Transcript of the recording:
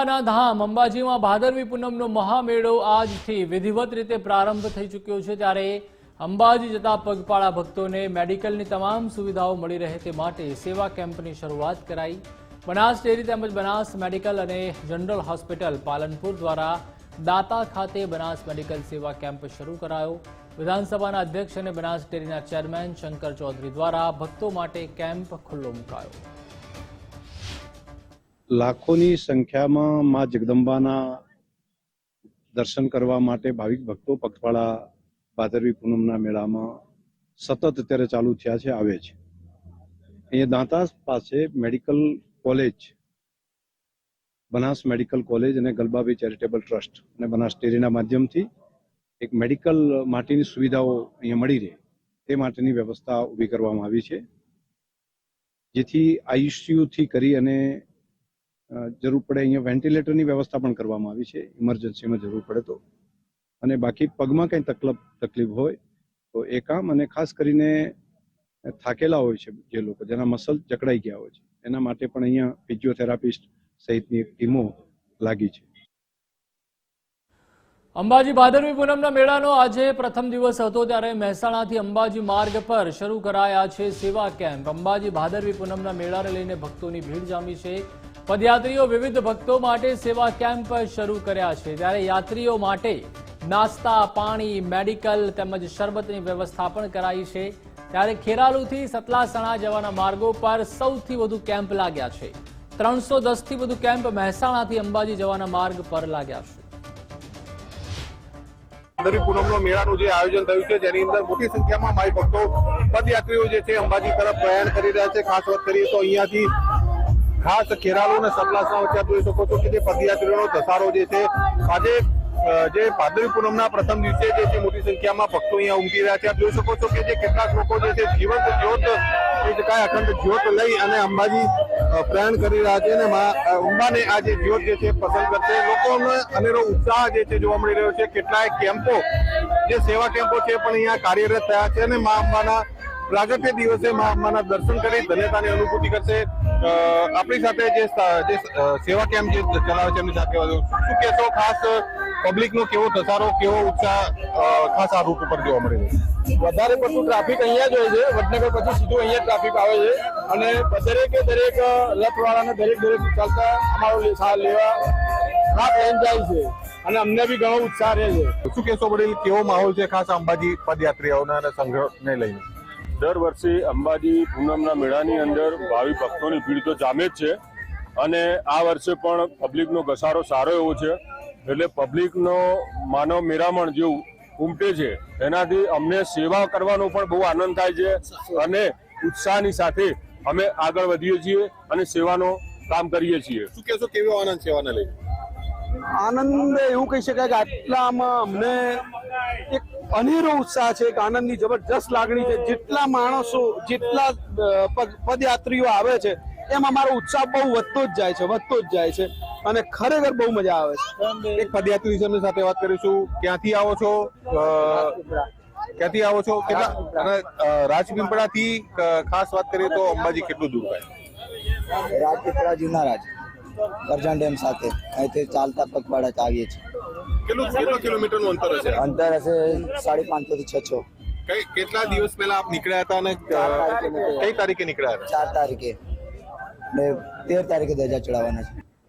જગદંબાના ધામ અંબાજીમાં ભાદરવી પૂનમનો મહામેળો આજથી વિધિવત રીતે પ્રારંભ થઈ ચૂક્યો છે। ત્યારે અંબાજી જતા પગપાળા ભક્તોને મેડિકલની તમામ સુવિધાઓ મળી રહે તે માટે સેવા કેમ્પની શરૂઆત કરાઈ। બનાસ ડેરી તેમજ બનાસ મેડિકલ અને જનરલ હોસ્પિટલ પાલનપુર દ્વારા દાતા ખાતે બનાસ મેડિકલ સેવા કેમ્પ શરૂ કરાયો। વિધાનસભાના અધ્યક્ષ અને બનાસ ડેરીના ચેરમેન શંકર ચૌધરી દ્વારા ભક્તો માટે કેમ્પ ખુલ્લો મુકાયો। લાખોની સંખ્યામાં માં જગદંબાના દર્શન કરવા માટે ભાવિક ભક્તો પગપાળા ભાદરવી પૂનમના મેળામાં સતત અત્યારે ચાલુ થયા છે, આવે છે। અહીંયા દાંતા પાસે medical college, Banas medical college અને ગલબાભાઈ ચેરિટેબલ ટ્રસ્ટ અને બનાસ ડેરીના માધ્યમથી એક મેડિકલ માટેની સુવિધાઓ અહીંયા મળી રહે તે માટેની વ્યવસ્થા ઊભી કરવામાં આવી છે, જેથી આઈસીયુથી કરી અને જરૂર પડે અહીંયા વેન્ટિલેટરની વ્યવસ્થા પણ કરવામાં આવી છે, ઇમરજન્સીમાં જરૂર પડે તો। અને બાકી પગમાં કંઈ તકલીફ હોય તો એ કામ, અને ખાસ કરીને થાકેલા હોય છે જે લોકો, જેના મસલ જકડાઈ ગયા હોય છે, એના માટે પણ અહીંયા ફિઝિયોથેરાપિસ્ટ સહિતની ટીમો લાગી છે। અંબાજી ભાદરવી પૂનમના મેળાનો આજે પ્રથમ દિવસ હતો, ત્યારે મહેસાણાથી અંબાજી માર્ગ પર શરૂ કરાયા છે સેવા કેમ્પ। અંબાજી ભાદરવી પૂનમના મેળાને લઈને ભક્તોની ભીડ જામી છે। પદયાત્રીઓ વિવિધ ભક્તો માટે સેવા કેમ્પ શરૂ કર્યા છે, ત્યારે યાત્રીઓ માટે નાસ્તા, પાણી, મેડિકલ તેમજ શરબતની વ્યવસ્થા પણ કરાઈ છે। ત્યારે ખેરાલુથી સતલાસણા જવાના માર્ગો પર સૌથી વધુ કેમ્પ લાગ્યા છે। 310થી વધુ કેમ્પ મહેસાણાથી અંબાજી જવાના માર્ગ પર લાગ્યા છે। ભાદરવી પૂનમનો મેળાનું જે આયોજન થયું છે, જેની અંદર મોટી સંખ્યામાં માઈ ભક્તો પદયાત્રીઓ જે છે અંબાજી તરફ પ્રયાણ કરી રહ્યા છે। ખાસ વાત કરીએ તો અહીંયાથી ખાસ ખેરાલુ અને સતલાસણા વચ્ચે જોઈ શકો છો કે જે પદયાત્રીઓનો ધસારો જે છે, આજે જે ભાદરવી પૂનમના પ્રથમ દિવસે જે છે મોટી સંખ્યામાં ભક્તો અહીંયા ઉમટી રહ્યા છે। આપ જોઈ શકો છો કે જે કેટલાક લોકો જે છે જીવંત જ્યોત કહી શકાય, અખંડ જ્યોત લઈ અને અંબાજી પ્રયાણ કરી રહ્યા છે અને અંબાને આ જે જ્યોત જે છે પસંદ કરશે। લોકોનો અનેરો ઉત્સાહ જે છે જોવા મળી રહ્યો છે। કેટલાય કેમ્પો, જે સેવા કેમ્પો છે પણ અહીંયા કાર્યરત થયા છે અને મા અંબાના પ્રાગટ્ય દિવસે મા અંબાના દર્શન કરી ધન્યતાની અનુભૂતિ કરશે। આપણી સાથે જે સેવા કેમ્પ જે ચલાવે છે એમની સાથે શું કહેશો? ખાસ પબ્લિકનો કેવો ધસારો, કેવો ઉત્સાહ ખાસ આ રૂટ ઉપર જોવા મળી રહ્યો છે? વધારે પડતું ટ્રાફિક અહીંયા જ હોય છે, વડનગર પછી સીધું અહીંયા ટ્રાફિક આવે છે અને દરેક રથવાળાને દરેક ચાલતા અમારો લેવા રાત લઈને જાય છે અને અમને બી ઘણો ઉત્સાહ રહે છે। શું કહેશો વડીલ, કેવો માહોલ છે ખાસ અંબાજી પદયાત્રીઓના અને સંઘને લઈને? દર વર્ષે અંબાજી પૂનમના મેળાની અંદર ભાવિ ભક્તોની ભીડ તો જામે જ છે અને આ વર્ષે પણ પબ્લિકનો ઘસારો સારો એવો છે, એટલે પબ્લિકનો માનવ મેરામણ જે ઉમટે છે એનાથી અમને સેવા કરવાનો પણ બહુ આનંદ થાય છે અને ઉત્સાહની સાથે અમે આગળ વધીએ છીએ અને સેવાનો કામ કરીએ છીએ। શું કહેશો, કેવો આનંદ સેવાને લઈને? આનંદ એવું કહી શકાય કે આટલામાં અમને એક અનેરો ઉત્સાહ છે, એક આનંદની જબરજસ્ત લાગણી છે। જેટલા માણસો, જેટલા પદયાત્રીઓ આવે છે એમ અમારો ઉત્સાહ બહુ વધતો જ જાય છે અને ખરેખર બહુ મજા આવે છે। એક પદયાત્રીજનની સાથે વાત કરીશું। ક્યાંથી આવો છો? કેટલા? રાજપીપળાથી ખાસ વાત કરીએ તો અંબાજી કેટલું દૂર થાય? રાજપીપળા જુનારાજ કરજણ ડેમ સાથે અહીંથી ચાલતા પગપાળા આવીએ છીએ। કેટલો કિલોમીટરનું અંતર હશે? અંતર હશે 550 થી 600। કેટલા દિવસ પહેલા આપ નીકળ્યા હતા અને કઈ તારીખે નીકળ્યા હતા? 4 તારીખે ને 13 તારીખે ધજા ચડાવવાના છે।